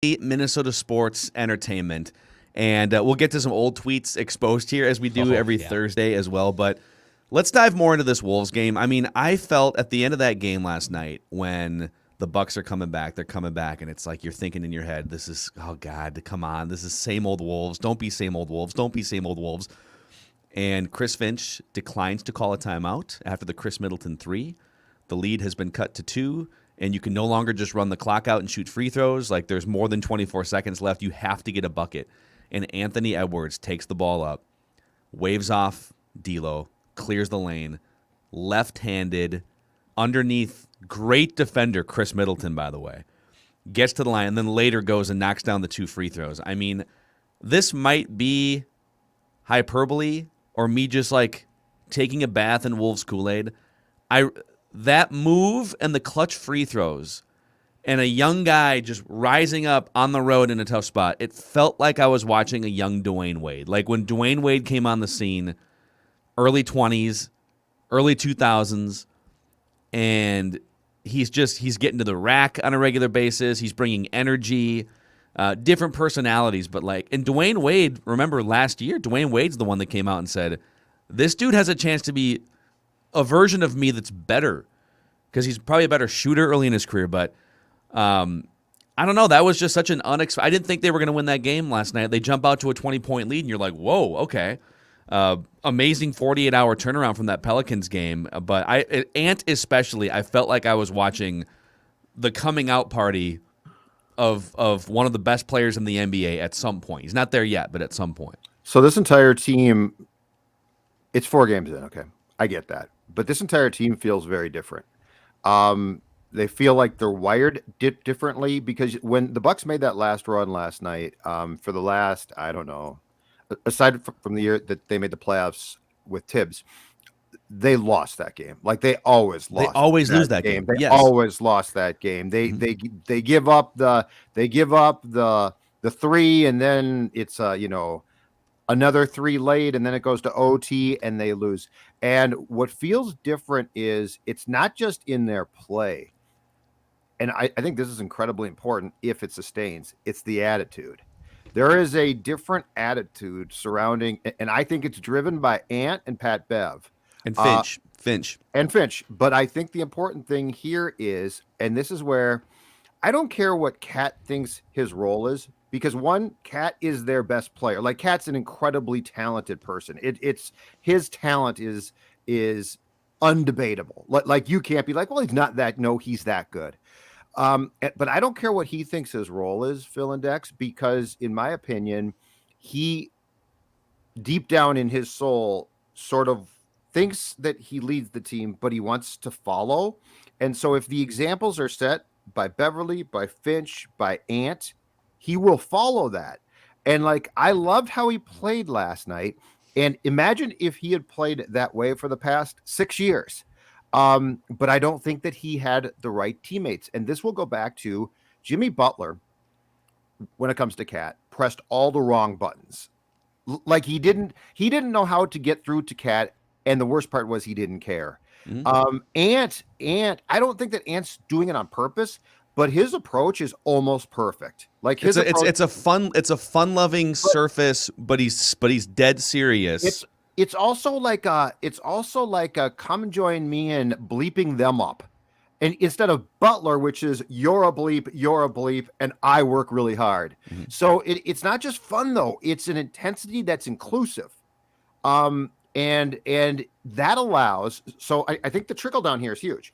Minnesota sports entertainment. And we'll get to some old tweets exposed here as we do every Thursday as well. But let's dive more into this Wolves game. I mean, I felt at the end of that game last night when the Bucks are coming back, they're coming back, and it's like you're thinking in your head, this is, oh, God, come on. This is same old Wolves. Don't be same old Wolves. Don't be same old Wolves. And Chris Finch declines to call a timeout after the Chris Middleton 3. The lead has been cut to 2. And you can no longer just run the clock out and shoot free throws. Like, there's more than 24 seconds left. You have to get a bucket. And Anthony Edwards takes the ball up, waves off D'Lo, clears the lane, left-handed, underneath, great defender Chris Middleton, by the way, gets to the line, and then later goes and knocks down the 2 free throws. I mean, this might be hyperbole or me just, like, taking a bath in Wolves Kool-Aid. That move and the clutch free throws and a young guy just rising up on the road in a tough spot, it felt like I was watching a young Dwyane Wade. Like when Dwyane Wade came on the scene, early 20s, early 2000s, and he's getting to the rack on a regular basis. He's bringing energy, different personalities. But and Dwyane Wade, remember last year, Dwyane Wade's the one that came out and said, this dude has a chance to be a version of me that's better, because he's probably a better shooter early in his career. But I don't know. That was just such an unexpected. I didn't think they were going to win that game last night. They jump out to a 20-point lead, and you're like, whoa, okay. Amazing 48-hour turnaround from that Pelicans game. But Ant especially, I felt like I was watching the coming out party of one of the best players in the NBA at some point. He's not there yet, but at some point. So this entire team, it's 4 games in, okay. I get that. But this entire team feels very different. They feel like they're wired differently, because when the Bucks made that last run last night, for the last, I don't know, aside from the year that they made the playoffs with Tibbs, they lost that game. Like they always lost. They always lose that game. They always lost that game. They give up the 3, and then it's another 3 late, and then it goes to OT and they lose. And what feels different is it's not just in their play. And I think this is incredibly important if it sustains. It's the attitude. There is a different attitude surrounding, and I think it's driven by Ant and Pat Bev. And Finch. But I think the important thing here is, and this is where I don't care what Cat thinks his role is, because Cat is their best player. Like Cat's an incredibly talented person. It's his talent is undebatable. Like you can't be like, well, he's not that. No, he's that good. But I don't care what he thinks his role is, Phil and Dex, because in my opinion, he deep down in his soul sort of thinks that he leads the team, but he wants to follow. And so if the examples are set by Beverly, by Finch, by Ant, he will follow that. And I loved how he played last night. And imagine if he had played that way for the past 6 years. But I don't think that he had the right teammates. And this will go back to Jimmy Butler, when it comes to Cat, pressed all the wrong buttons. Like he didn't know how to get through to Cat. And the worst part was he didn't care. Mm-hmm. Ant, I don't think that Ant's doing it on purpose, but his approach is almost perfect. Like it's a fun-loving surface, but he's dead serious. It's also like a come and join me in bleeping them up, and instead of Butler, which is you're a bleep, and I work really hard. Mm-hmm. So it's not just fun though; it's an intensity that's inclusive, and that allows. So I think the trickle down here is huge,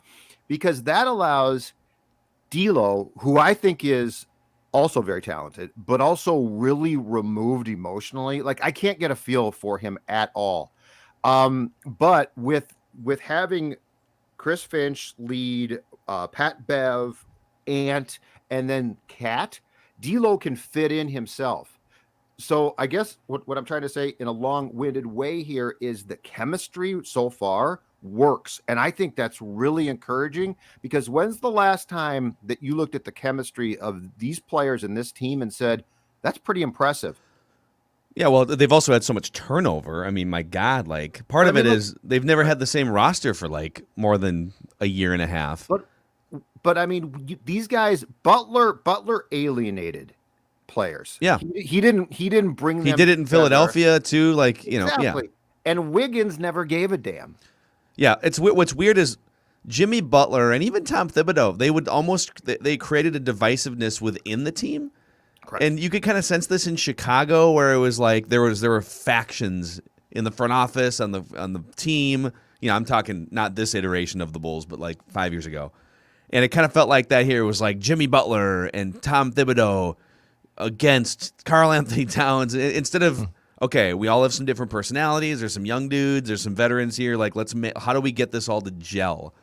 because that allows D'Lo, who I think is also very talented, but also really removed emotionally. Like I can't get a feel for him at all. But with having Chris Finch lead, Pat Bev, Ant, and then Cat, D'Lo can fit in himself. So I guess what I'm trying to say in a long-winded way here is the chemistry so far works. And I think that's really encouraging, because when's the last time that you looked at the chemistry of these players and this team and said, that's pretty impressive? Yeah, well, they've also had so much turnover. I mean, my God, part of it is they've never had the same roster for more than a year and a half. But but I mean, these guys, Butler alienated players. Yeah. He didn't bring them. He did it in Philadelphia too. Like, exactly. And Wiggins never gave a damn. Yeah. What's weird is Jimmy Butler and even Tom Thibodeau, they created a divisiveness within the team. Correct. And you could kind of sense this in Chicago, where it was like there were factions in the front office on the team. I'm talking not this iteration of the Bulls, but like 5 years ago. And it kind of felt like that here. It was like Jimmy Butler and Tom Thibodeau against Karl-Anthony Towns. Instead of, okay, we all have some different personalities. There's some young dudes. There's some veterans here. Like, how do we get this all to gel?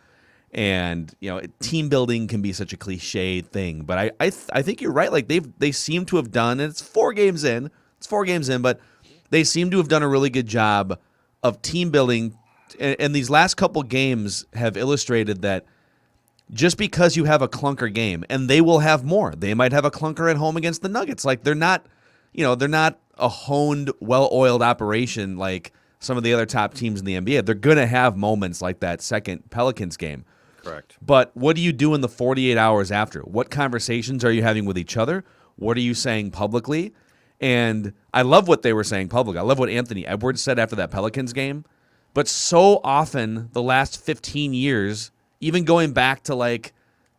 And team building can be such a cliche thing, but I think you're right. Like they seem to have done, and it's 4 games in. But they seem to have done a really good job of team building. And these last couple games have illustrated that just because you have a clunker game, and they will have more. They might have a clunker at home against the Nuggets. Like they're not a honed, well-oiled operation like some of the other top teams in the NBA. They're gonna have moments like that second Pelicans game. Correct. But what do you do in the 48 hours after? What conversations are you having with each other? What are you saying publicly? And I love what they were saying publicly. I love what Anthony Edwards said after that Pelicans game. But so often, the last 15 years, even going back to like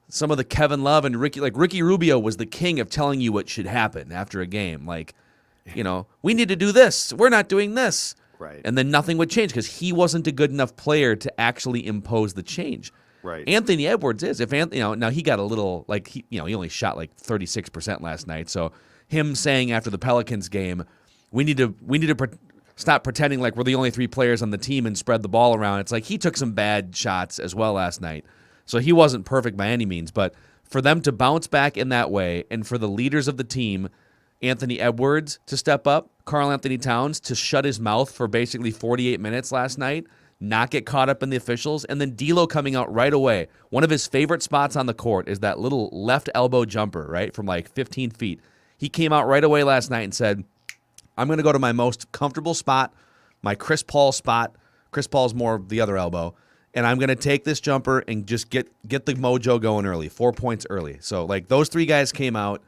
some of the Kevin Love and Ricky Rubio was the king of telling you what should happen after a game. Like, we need to do this. We're not doing this. Right. And then nothing would change because he wasn't a good enough player to actually impose the change. Right. Anthony Edwards is. If Anthony, now he got a little he only shot like 36% last night. So him saying after the Pelicans game, we need to stop pretending like we're the only 3 players on the team and spread the ball around. It's like he took some bad shots as well last night. So he wasn't perfect by any means, but for them to bounce back in that way and for the leaders of the team, Anthony Edwards to step up, Karl-Anthony Towns to shut his mouth for basically 48 minutes last night, not get caught up in the officials, and then D'Lo coming out right away. One of his favorite spots on the court is that little left elbow jumper, right, from like 15 feet. He came out right away last night and said, I'm going to go to my most comfortable spot, my Chris Paul spot. Chris Paul's more the other elbow. And I'm going to take this jumper and just get the mojo going early, 4 points early. So, like, those 3 guys came out,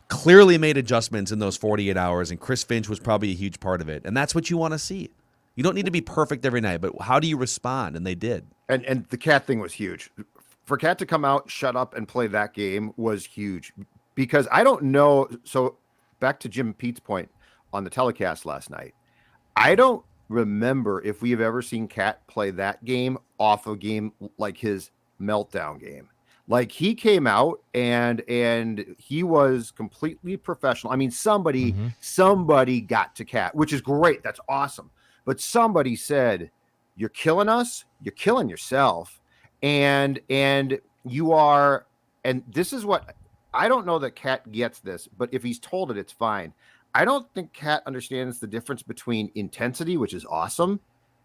clearly made adjustments in those 48 hours, and Chris Finch was probably a huge part of it. And that's what you want to see. You don't need to be perfect every night, but how do you respond? And they did. And the Cat thing was huge. For Cat to come out, shut up, and play that game was huge. Because I don't know. So back to Jim Pete's point on the telecast last night. I don't remember if we have ever seen Cat play that game off a game like his meltdown game. Like he came out and he was completely professional. I mean, somebody got to Cat, which is great. That's awesome. But somebody said, "You're killing us. You're killing yourself." And you are. And this is what I don't know that Cat gets this, but if he's told it, it's fine. I don't think Cat understands the difference between intensity, which is awesome,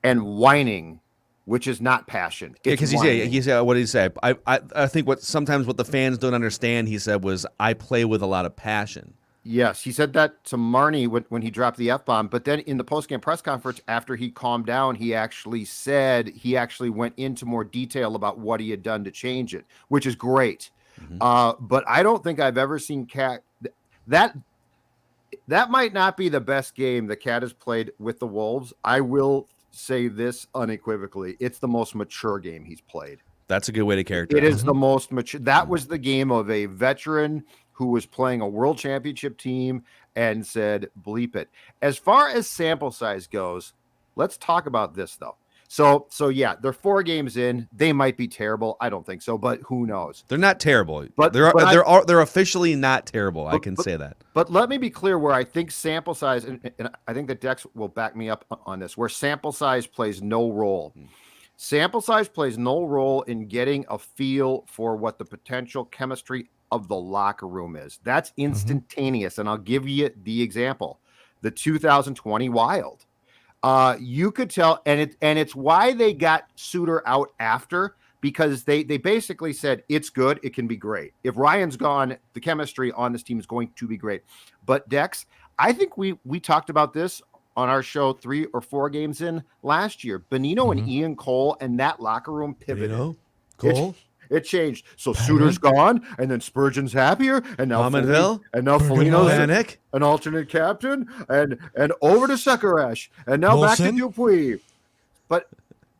and whining, which is not passion. Yeah, because he said, what did he say? I think what the fans don't understand, he said, was I play with a lot of passion. Yes, he said that to Marnie when he dropped the F-bomb. But then in the post-game press conference, after he calmed down, he actually went into more detail about what he had done to change it, which is great. Mm-hmm. But I don't think I've ever seen Cat that might not be the best game the Cat has played with the Wolves. I will say this unequivocally. It's the most mature game he's played. That's a good way to characterize it. It is the most mature. That was the game of a veteran who was playing a world championship team and said, bleep it. As far as sample size goes, let's talk about this, though. So yeah, they're 4 games in. They might be terrible. I don't think so, but who knows? They're not terrible. But they're officially not terrible. I can say that. But let me be clear where I think sample size, and I think that Dex will back me up on this, where sample size plays no role. Sample size plays no role in getting a feel for what the potential chemistry of the locker room is. That's instantaneous. And I'll give you the example. The 2020 Wild. You could tell, and it's why they got Suter out after, because they basically said it's good, it can be great. If Ryan's gone, the chemistry on this team is going to be great. But Dex, I think we talked about this on our show 3 or 4 games in last year. Benino and Ian Cole and that locker room pivoted. Cole? It changed. So Suter's gone, and then Spurgeon's happier, and now Foligno's an alternate captain, and over to Sekarash, and now back to Dupuis. But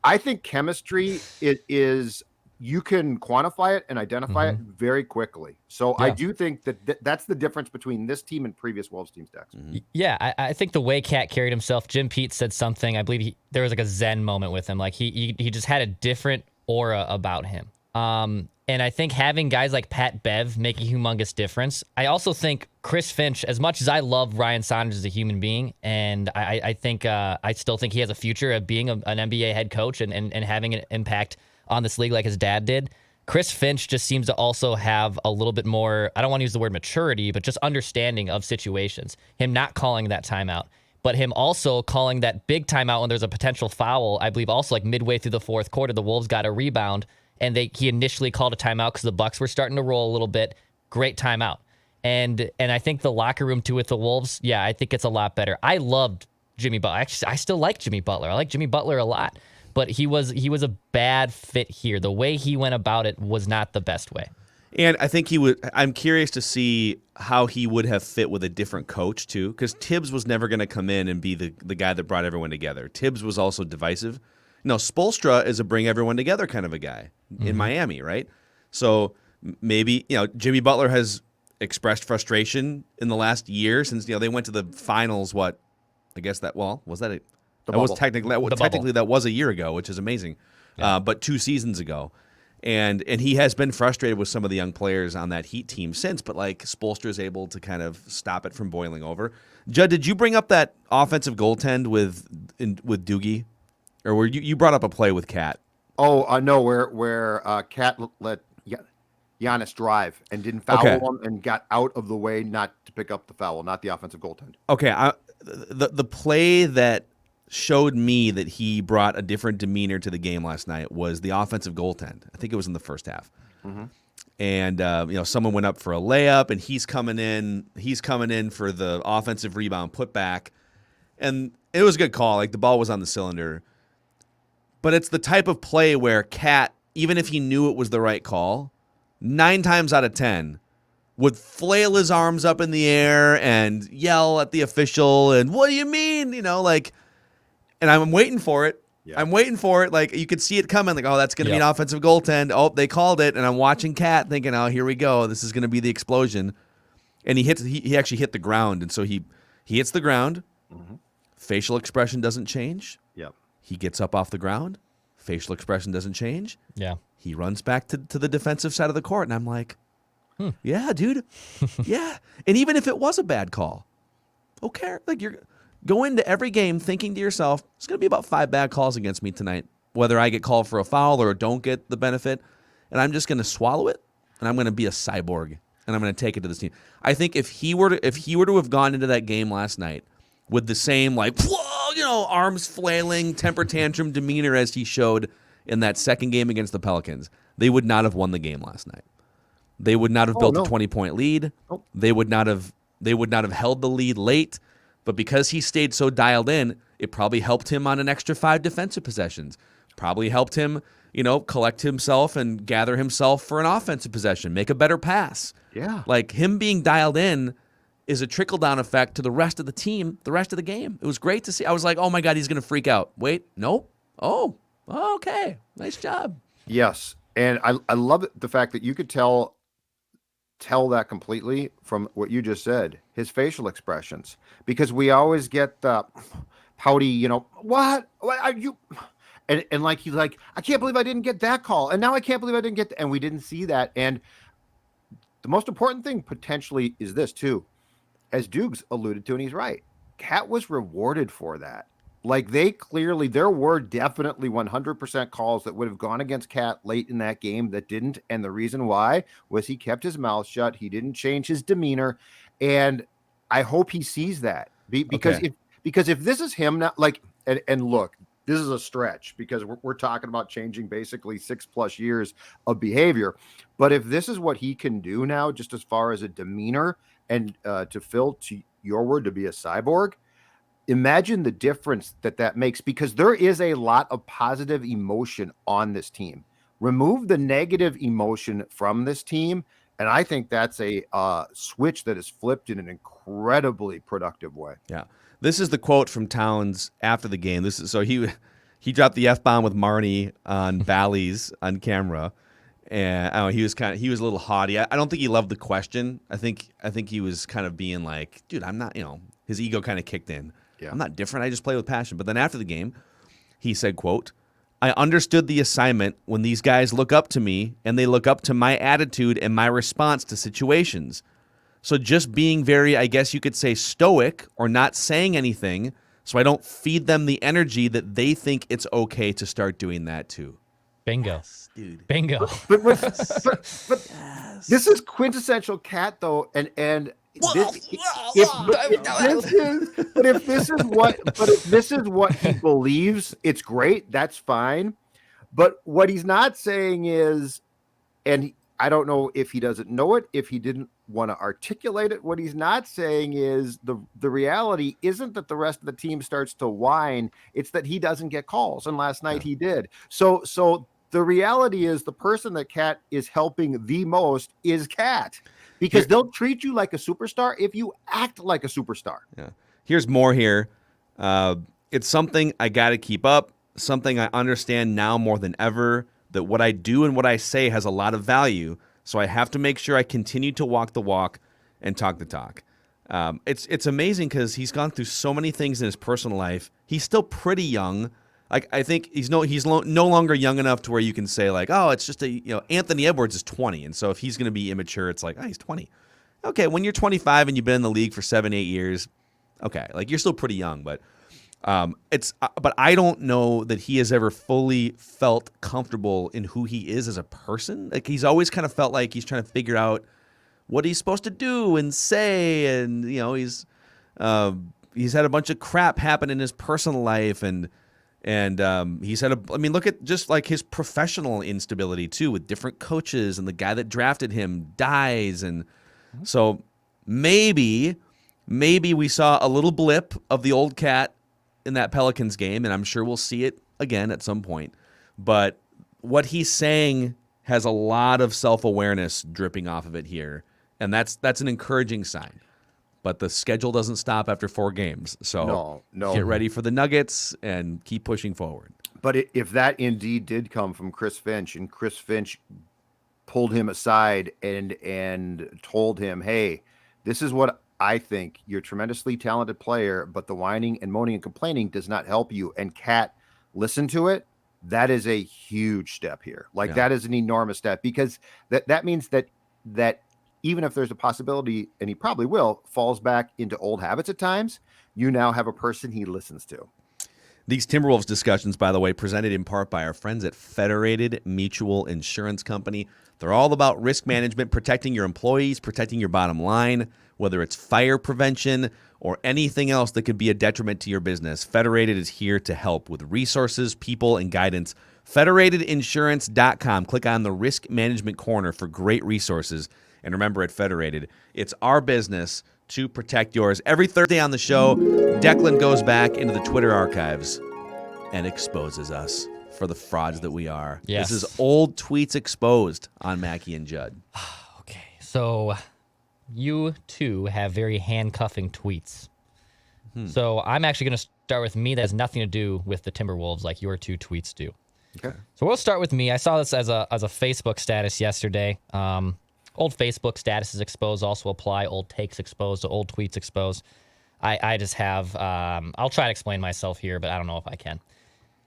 I think chemistry is you can quantify it and identify it very quickly. So I do think that's the difference between this team and previous Wolves teams, Dex. Yeah, I think the way Cat carried himself, Jim Pete said something, I believe there was like a Zen moment with him. Like he just had a different aura about him. And I think having guys like Pat Bev make a humongous difference. I also think Chris Finch, as much as I love Ryan Saunders as a human being, and I think I still think he has a future of being an NBA head coach and having an impact on this league like his dad did. Chris Finch just seems to also have a little bit more, I don't want to use the word maturity, but just understanding of situations. Him not calling that timeout, but him also calling that big timeout when there's a potential foul. I believe also like midway through the fourth quarter, the Wolves got a rebound, and he initially called a timeout because the Bucks were starting to roll a little bit. Great timeout. And I think the locker room too with the Wolves, yeah, I think it's a lot better. I loved Jimmy Butler. Actually, I still like Jimmy Butler. I like Jimmy Butler a lot. But he was a bad fit here. The way he went about it was not the best way. And I think I'm curious to see how he would have fit with a different coach too, because Tibbs was never going to come in and be the guy that brought everyone together. Tibbs was also divisive. No, Spoelstra is a bring everyone together kind of a guy in Miami, right? So maybe, Jimmy Butler has expressed frustration in the last year since, they went to the finals, was that that was a year ago, which is amazing. Yeah. But 2 seasons ago. And he has been frustrated with some of the young players on that Heat team since, but like Spoelstra is able to kind of stop it from boiling over. Judd, did you bring up that offensive goaltend with Doogie? Or were you brought up a play with Cat? Oh, no, where Cat let Giannis drive and didn't foul him and got out of the way not to pick up the foul, not the offensive goaltend. Okay, the play that showed me that he brought a different demeanor to the game last night was the offensive goaltend. I think it was in the first half. Mm-hmm. And someone went up for a layup, and he's coming in for the offensive rebound putback, and it was a good call. Like the ball was on the cylinder, but it's the type of play where Cat, even if he knew it was the right call, 9 times out of 10 would flail his arms up in the air and yell at the official and what do you mean, and I'm waiting for it. Yeah. I'm waiting for it. Like you could see it coming. Like, oh, that's going to be an offensive goaltend. Oh, they called it. And I'm watching Cat thinking, oh, here we go. This is going to be the explosion. And he actually hit the ground. And so he hits the ground. Mm-hmm. Facial expression doesn't change. Yep. He gets up off the ground. Facial expression doesn't change. Yeah. He runs back to the defensive side of the court. And I'm like, yeah, dude. Yeah. And even if it was a bad call, okay. Like you're go into every game thinking to yourself, it's going to be about 5 bad calls against me tonight, whether I get called for a foul or don't get the benefit, and I'm just going to swallow it, and I'm going to be a cyborg, and I'm going to take it to this team. I think if he were to have gone into that game last night with the same arms flailing, temper tantrum demeanor as he showed in that second game against the Pelicans, they would not have won the game last night. They would not have built a 20-point lead. Nope. They would not have held the lead late. But because he stayed so dialed in, it probably helped him on an extra 5 defensive possessions. Probably helped him, collect himself and gather himself for an offensive possession, make a better pass. Yeah. Like him being dialed in is a trickle-down effect to the rest of the team, the rest of the game. It was great to see. I was like, oh my God, he's going to freak out. Wait, nope. Oh, okay. Nice job. Yes. And I love the fact that you could tell that completely from what you just said, his facial expressions, because we always get the pouty, what are you? And like, he's like, I can't believe I didn't get that call. And now I can't believe I didn't get and we didn't see that. And the most important thing potentially is this too, as Dukes alluded to, and he's right. Cat was rewarded for that. Like there were definitely 100% calls that would have gone against Cat late in that game that didn't. And the reason why was he kept his mouth shut. He didn't change his demeanor. And I hope he sees that because if this is him now, and look, this is a stretch because we're talking about changing basically 6+ years of behavior. But if this is what he can do now, just as far as a demeanor and to Phil, to your word, to be a cyborg, imagine the difference that makes, because there is a lot of positive emotion on this team. Remove the negative emotion from this team, and I think that's a switch that is flipped in an incredibly productive way. Yeah. This is the quote from Towns after the game. This is so he dropped the F-bomb with Marnie on Bally's on camera. And I don't know, he was a little haughty. I don't think he loved the question. I think he was kind of being like, dude, I'm not, his ego kind of kicked in. Yeah. I'm not different. I just play with passion. But then after the game, he said, quote, I understood the assignment when these guys look up to me and they look up to my attitude and my response to situations. So just being very, I guess you could say, stoic or not saying anything so I don't feed them the energy that they think it's okay to start doing that too. Bingo. Yes, dude. Bingo. But this is quintessential Cat, though, and if this is what he believes, it's great. That's fine. But what he's not saying is, and I don't know if he doesn't know it, if he didn't want to articulate it. What he's not saying is the reality isn't that the rest of the team starts to whine. It's that he doesn't get calls, and last night he did. So the reality is the person that Cat is helping the most is Cat, because they'll treat you like a superstar if you act like a superstar. Yeah. Here's more here. It's something I got to keep up, something I understand now more than ever, that what I do and what I say has a lot of value, so I have to make sure I continue to walk the walk and talk the talk. It's amazing because he's gone through so many things in his personal life. He's still pretty young. Like, I think he's no longer young enough to where you can say, like, oh, it's just Anthony Edwards is 20, and so if he's going to be immature, it's like, oh, he's 20. Okay, when you're 25 and you've been in the league for 7-8 years, okay, like you're still pretty young, but but I don't know that he has ever fully felt comfortable in who he is as a person. Like, he's always kind of felt like he's trying to figure out what he's supposed to do and say, and he's had a bunch of crap happen in his personal life, and he's had look at just like his professional instability too, with different coaches, and the guy that drafted him dies, and so maybe we saw a little blip of the old Cat in that Pelicans game, and I'm sure we'll see it again at some point. But what he's saying has a lot of self-awareness dripping off of it here, and that's an encouraging sign. But the schedule doesn't stop after 4 games, so no. Get ready for the Nuggets and keep pushing forward. But if that indeed did come from Chris Finch, and Chris Finch pulled him aside and told him, hey, this is what I think. You're a tremendously talented player, but the whining and moaning and complaining does not help you. And Cat listened to it. That is a huge step here. That is an enormous step, because that means that even if there's a possibility, and he probably will, falls back into old habits at times, you now have a person he listens to. These Timberwolves discussions, by the way, presented in part by our friends at Federated Mutual Insurance Company. They're all about risk management, protecting your employees, protecting your bottom line, whether it's fire prevention or anything else that could be a detriment to your business. Federated is here to help with resources, people, and guidance. Federatedinsurance.com. Click on the risk management corner for great resources. And remember, at Federated, it's our business to protect yours. Every Thursday on the show, Declan goes back into the Twitter archives and exposes us for the frauds that we are. Yes. This is old tweets exposed on Mackey and Judd. Okay, so you two have very handcuffing tweets. So I'm actually going to start with me. That has nothing to do with the Timberwolves like your 2 tweets do. Okay. So we'll start with me. I saw this as a Facebook status yesterday. Old Facebook statuses exposed also apply. Old takes exposed to old tweets exposed. I just have, I'll try to explain myself here, but I don't know if I can.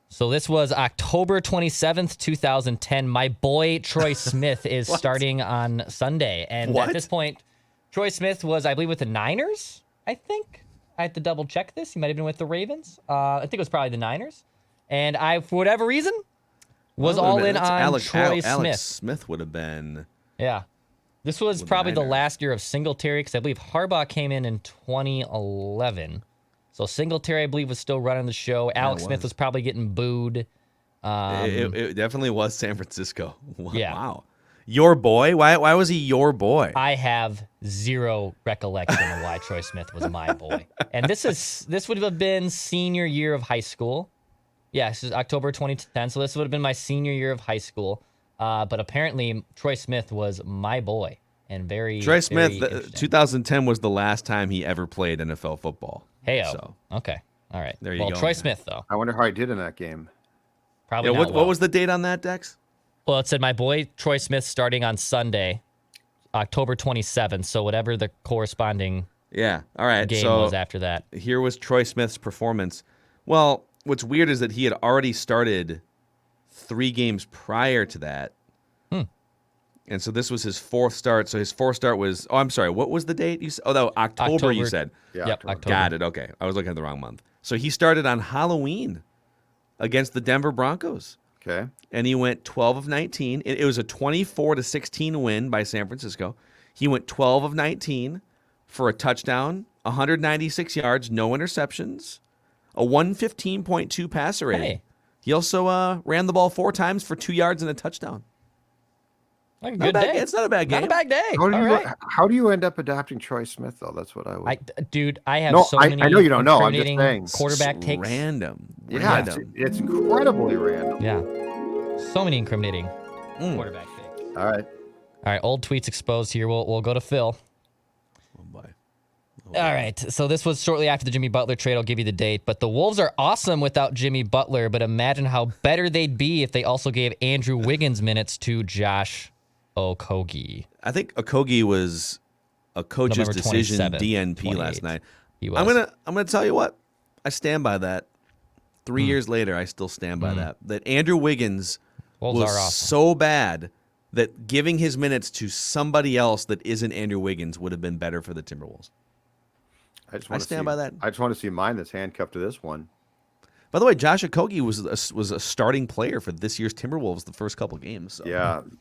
So this was October 27th, 2010. My boy Troy Smith is starting on Sunday. And at this point, Troy Smith was, I believe, with the Niners, I think. I have to double check this. He might have been with the Ravens. I think it was probably the Niners. And I, for whatever reason, was all in on Troy Smith. Alex Smith would have been. Yeah. This was probably the last year of Singletary, because I believe Harbaugh came in 2011. So Singletary, I believe, was still running the show. Alex Smith was probably getting booed. It definitely was San Francisco. Yeah. Wow. Your boy? Why was he your boy? I have zero recollection of why Troy Smith was my boy. And this would have been senior year of high school. Yeah, this is October 2010, so this would have been my senior year of high school. But apparently Troy Smith was my boy and Troy Smith, very interesting. 2010 was the last time he ever played NFL football. Heyo. So Okay. All right. there you well, go. Troy Smith though. I wonder how he did in that game. Probably Yeah, not what was the date on that, Dex? Well, it said my boy Troy Smith starting on Sunday, October 27th. So whatever the corresponding Yeah. All right. game So was after that. here was Troy Smith's performance. Well, what's weird is that he had already started 3 games prior to that. And so this was his 4th start. So his 4th start was, I'm sorry, what was the date? October, you said. Yeah, Yep, October. Got it. Okay. I was looking at the wrong month. So he started on Halloween against the Denver Broncos. Okay. And he went 12 of 19. It was a 24-16 win by San Francisco. He went 12 of 19 for a touchdown, 196 yards, no interceptions, a 115.2 passer rating. Hey. He also ran the ball 4 times for 2 yards and a touchdown. Like a Not good a bad day. It's not a bad game. Not a bad day. How do All you right. how do you end up adopting Troy Smith though? That's what I would. Dude, I have No, so I many know you don't know. I'm just incriminating saying. quarterback It's takes. Random. Yeah, Random. it's incredibly random. Yeah. So many incriminating quarterback takes. All right. All right, old tweets exposed here. We'll go to Phil. Oh, boy. All right, so this was shortly after the Jimmy Butler trade. I'll give you the date. But the Wolves are awesome without Jimmy Butler, but imagine how better they'd be if they also gave Andrew Wiggins minutes to Josh Okogie. I think Okogie was a coach's November decision 27th, DNP last 28th. night. He was. I'm gonna tell you what. I stand by that. 3 years later, I still stand by that. That Andrew Wiggins Wolves was are awesome. so bad that giving his minutes to somebody else that isn't Andrew Wiggins would have been better for the Timberwolves. I stand by that. I just want to see mine that's handcuffed to this one. By the way, Josh Okogie was a starting player for this year's Timberwolves the first couple games. So.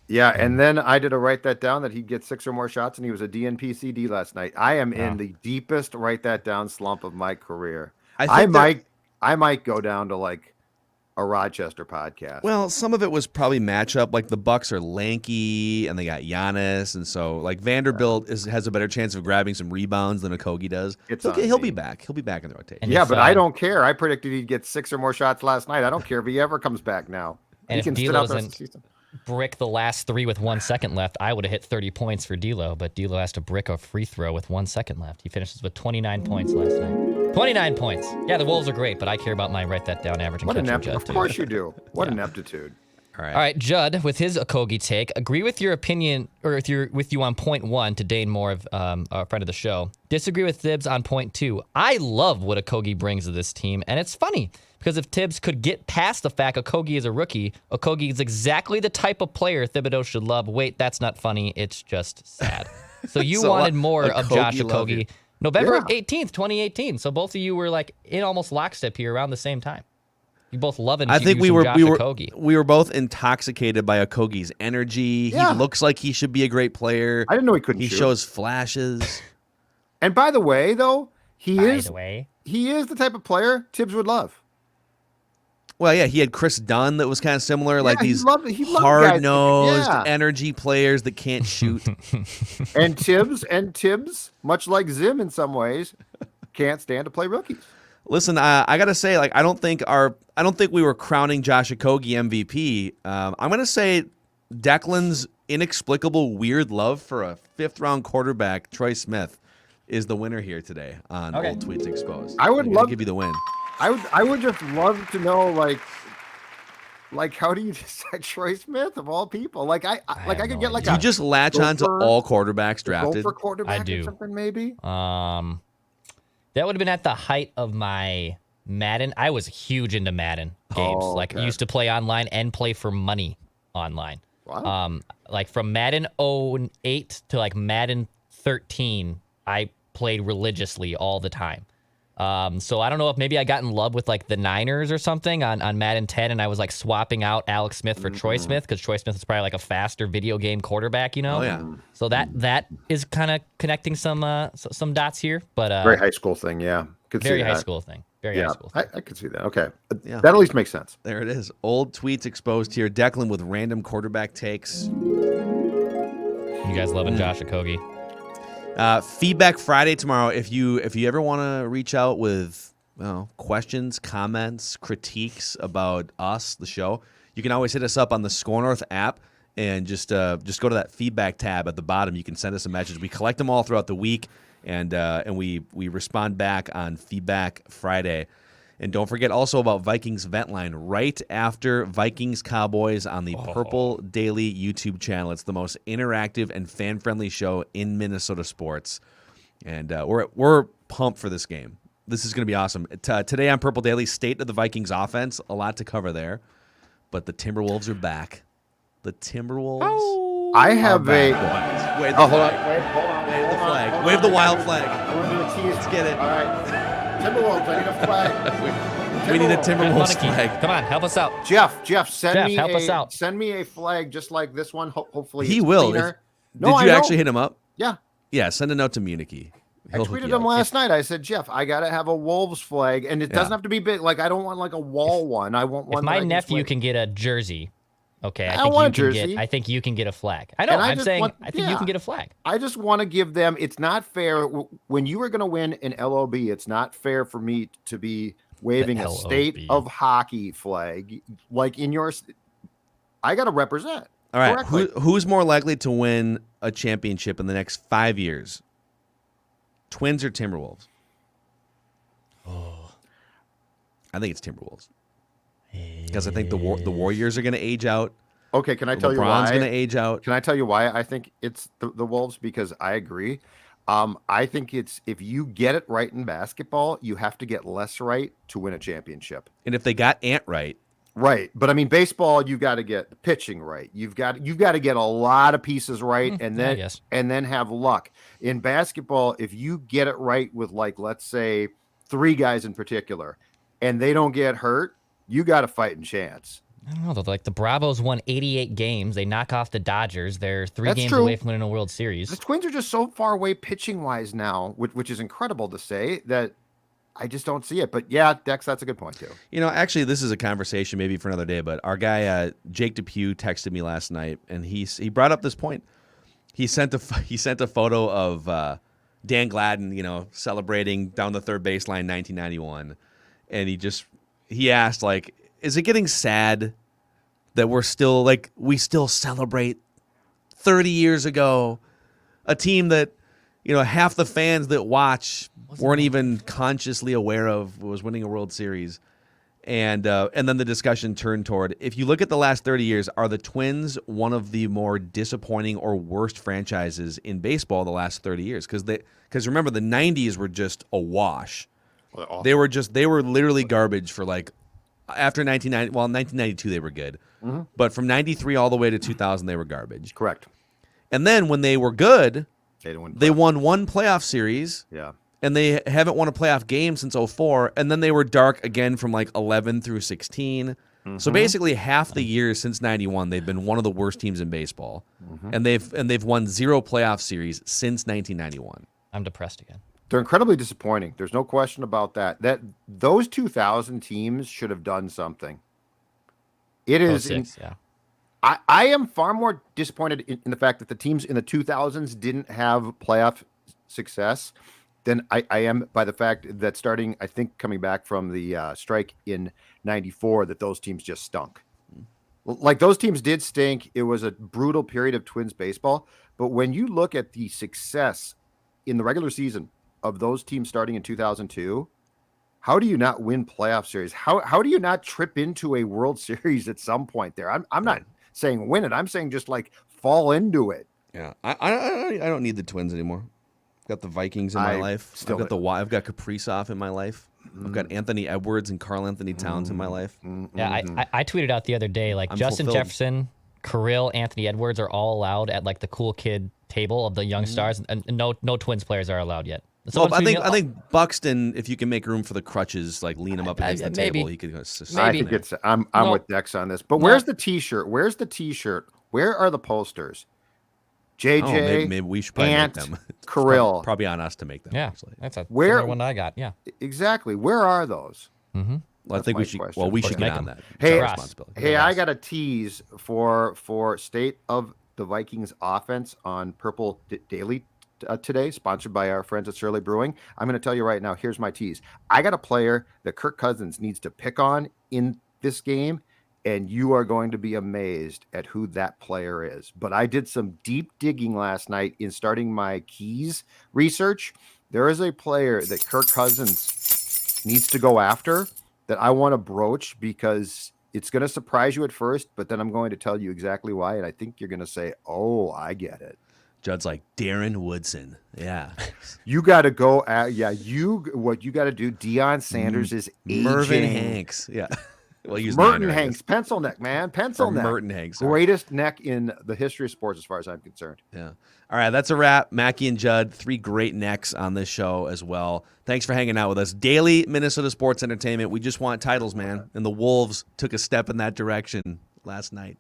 Yeah. And then I did a write that down that he'd get 6 or more shots, and he was a DNP CD last night. I am in the deepest write that down slump of my career. I might go down to like a Rochester podcast. Well, some of it was probably matchup. Like the Bucks are lanky and they got Giannis, and so like Vanderbilt has a better chance of grabbing some rebounds than Okogie does. It's Okay, on he'll me. be back. He'll be back in the rotation. And yeah, if, but I don't care. I predicted he'd get 6 or more shots last night. I don't care if he ever comes back now. And he if can sit D'Lo out the rest of doesn't the season. brick the last 3 with 1 second left, I would have hit 30 points for D'Lo, but D'Lo has to brick a free throw with 1 second left. He finishes with 29 points last night. 29 points. Yeah, the Wolves are great, but I care about my write that down average and What an catch from aptitude. Judd, Of too. course you do. What an aptitude. All right. All right, Judd, with his Okogie take, agree with your opinion, or with you on point 1 to Dane Moore, a friend of the show. Disagree with Tibbs on point 2. I love what Okogie brings to this team, and it's funny because if Tibbs could get past the fact Okogie is a rookie, Okogie is exactly the type of player Thibodeau should love. Wait, that's not funny. It's just sad. So you So, wanted more of Josh love you. Okogie. November Yeah. 18th, 2018. So both of you were like in almost lockstep here around the same time. You both love and I think we were Josh Okogie. we were both intoxicated by Okogie's energy. Yeah. He looks like he should be a great player. I didn't know he couldn't He shoot. shows flashes. And by the way, though, he By is the way. the type of player Tibbs would love. Well, yeah, he had Chris Dunn that was kind of similar, like he these loved guys that- hard-nosed yeah. energy players that can't shoot. And Tibbs, much like Zim in some ways, can't stand to play rookies. Listen, I gotta say, like, I don't think we were crowning Josh Okogie MVP. I'm gonna say Declan's inexplicable weird love for a 5th-round quarterback, Troy Smith, is the winner here today on Okay. Old Tweets Exposed. I would I'm gonna love- give you the win. I would just love to know like how do you decide Troy Smith of all people? Like I have could no get like idea. You a just latch on to Gopher- all quarterbacks drafted. Gopher quarterback I do. or something maybe. That would have been at the height of my Madden. I was huge into Madden games. Oh, Like okay. used to play online and play for money online. Wow. Like from Madden 08 to like Madden 13, I played religiously all the time. So I don't know if maybe I got in love with like the Niners or something on Madden 10, and I was like swapping out Alex Smith for Troy Smith because Troy Smith is probably like a faster video game quarterback, you know? Oh, yeah. So that is kind of connecting some dots here, but Very high school thing, yeah. Could very see high that. school thing. Very Yeah, high school thing. I could see that. Okay, Yeah. that at least makes sense. There it is. Old Tweets Exposed here. Declan with random quarterback takes. You guys loving Josh Okogie? Feedback Friday tomorrow. If you ever want to reach out with questions, comments, critiques about us, the show, you can always hit us up on the Score North app. and just go to that feedback tab at the bottom. You can send us a message. We collect them all throughout the week, and we respond back on Feedback Friday. And don't forget also about Vikings Vent Line right after Vikings Cowboys on the Purple Daily YouTube channel. It's the most interactive and fan-friendly show in Minnesota sports, and we're pumped for this game. This is going to be awesome. Today on Purple Daily, state of the Vikings offense, a lot to cover there, but the Timberwolves are back. The Timberwolves. I have a. Wave the Hold flag. on. Wait, hold on. Wave the hold flag. on, Wave the wild I flag. want to do a tease. Let's get it. All right. Timberwolves, I need a flag. We need a Timberwolves Monarchy. flag. Come on, help us out. Jeff, help us out. Send me a flag just like this one. Hopefully, He it's will. cleaner. Did you actually hit him up? Yeah. Yeah, send a note to Municky. I tweeted him last night. I said, Jeff, I got to have a Wolves flag, and it doesn't have to be big. Like, I don't want like a wall one. I want one. If my nephew can get a jersey, okay, I think you can get a flag. I know. I think you can get a flag. I just want to give them. It's not fair when you are going to win an LOB. It's not fair for me to be waving a state of hockey flag like in yours. I got to represent. All right, who's more likely to win a championship in the next 5 years? Twins or Timberwolves? Oh, I think it's Timberwolves because I think the Warriors are going to age out. Okay, can I tell you why? LeBron's going to age out. Can I tell you why I think it's the Wolves? Because I agree. I think it's if you get it right in basketball, you have to get less right to win a championship. And if they got Ant right. Right. But I mean, baseball, you've got to get the pitching right. You've got to get a lot of pieces right and then have luck. In basketball, if you get it right with like, let's say 3 guys in particular, and they don't get hurt, you got a fighting chance. I don't know though. Like the Bravos won 88 games. They knock off the Dodgers. They're 3 games away from winning a World Series. The Twins are just so far away pitching wise now, which is incredible to say that I just don't see it. But yeah, Dex, that's a good point too. You know, actually, this is a conversation maybe for another day. But our guy Jake Depew texted me last night, and he brought up this point. He sent a photo of Dan Gladden, celebrating down the third baseline, 1991, and he asked like, is it getting sad that we still celebrate 30 years ago a team that half the fans that watch weren't even consciously aware of was winning a World Series, and then the discussion turned toward, if you look at the last 30 years, are the Twins one of the more disappointing or worst franchises in baseball the last 30 years? Because remember, the 90s were just a wash. Well, they were literally garbage for like after 1990. Well, in 1992 they were good, but from 93 all the way to 2000 they were garbage. Correct. And then when they were good, they won one playoff series. Yeah. And they haven't won a playoff game since 2004. And then they were dark again from like 11 through 16. So basically half the years since 91, they've been one of the worst teams in baseball. And they've won 0 playoff series since 1991. I'm depressed again. They're incredibly disappointing. There's no question about that. Those 2000 teams should have done something. It is. I am far more disappointed in the fact that the teams in the 2000s didn't have playoff success than I am by the fact that starting, I think, coming back from the strike in 94, that those teams just stunk. Like, those teams did stink. It was a brutal period of Twins baseball. But when you look at the success in the regular season of those teams starting in 2002, how do you not win playoff series? How do you not trip into a World Series at some point there? I'm not saying win it. I'm saying just like fall into it. Yeah, I don't need the Twins anymore. I've got the Vikings in my life. I've got Kaprizov in my life. I've got Anthony Edwards and Karl-Anthony Towns in my life. Yeah, I tweeted out the other day, like, Justin Jefferson, Kirill, Anthony Edwards are all allowed at like the cool kid table of the young stars, and no Twins players are allowed yet. So I think Buxton, if you can make room for the crutches, like lean him up against the table, he could go. I think I'm with Dex on this. But where's the T-shirt? Where's the T-shirt? Where are the posters? JJ, maybe we should probably make them. Kirill, probably on us to make them. Yeah, actually. that's a similar one I got. Yeah, exactly. Where are those? Well, I think we should. Question. Well, we should get on that. Hey, I got a tease for State of the Vikings offense on Purple Daily today, sponsored by our friends at Shirley Brewing. I'm going to tell you right now. Here's my tease. I got a player that Kirk Cousins needs to pick on in this game, and you are going to be amazed at who that player is. But I did some deep digging last night in starting my keys research. There is a player that Kirk Cousins needs to go after that I want to broach because it's going to surprise you at first, but then I'm going to tell you exactly why, and I think you're going to say, oh, I get it. Judd's like, Darren Woodson. Yeah. You got to go what you got to do, Deion Sanders is aging. Mervyn Hanks. Yeah. Well, Merton Hanks, pencil neck, man. Pencil neck. Merton Hanks. Greatest neck in the history of sports as far as I'm concerned. Yeah. All right, that's a wrap. Mackey and Judd, 3 great necks on this show as well. Thanks for hanging out with us. Daily Minnesota Sports Entertainment. We just want titles, man. And the Wolves took a step in that direction last night.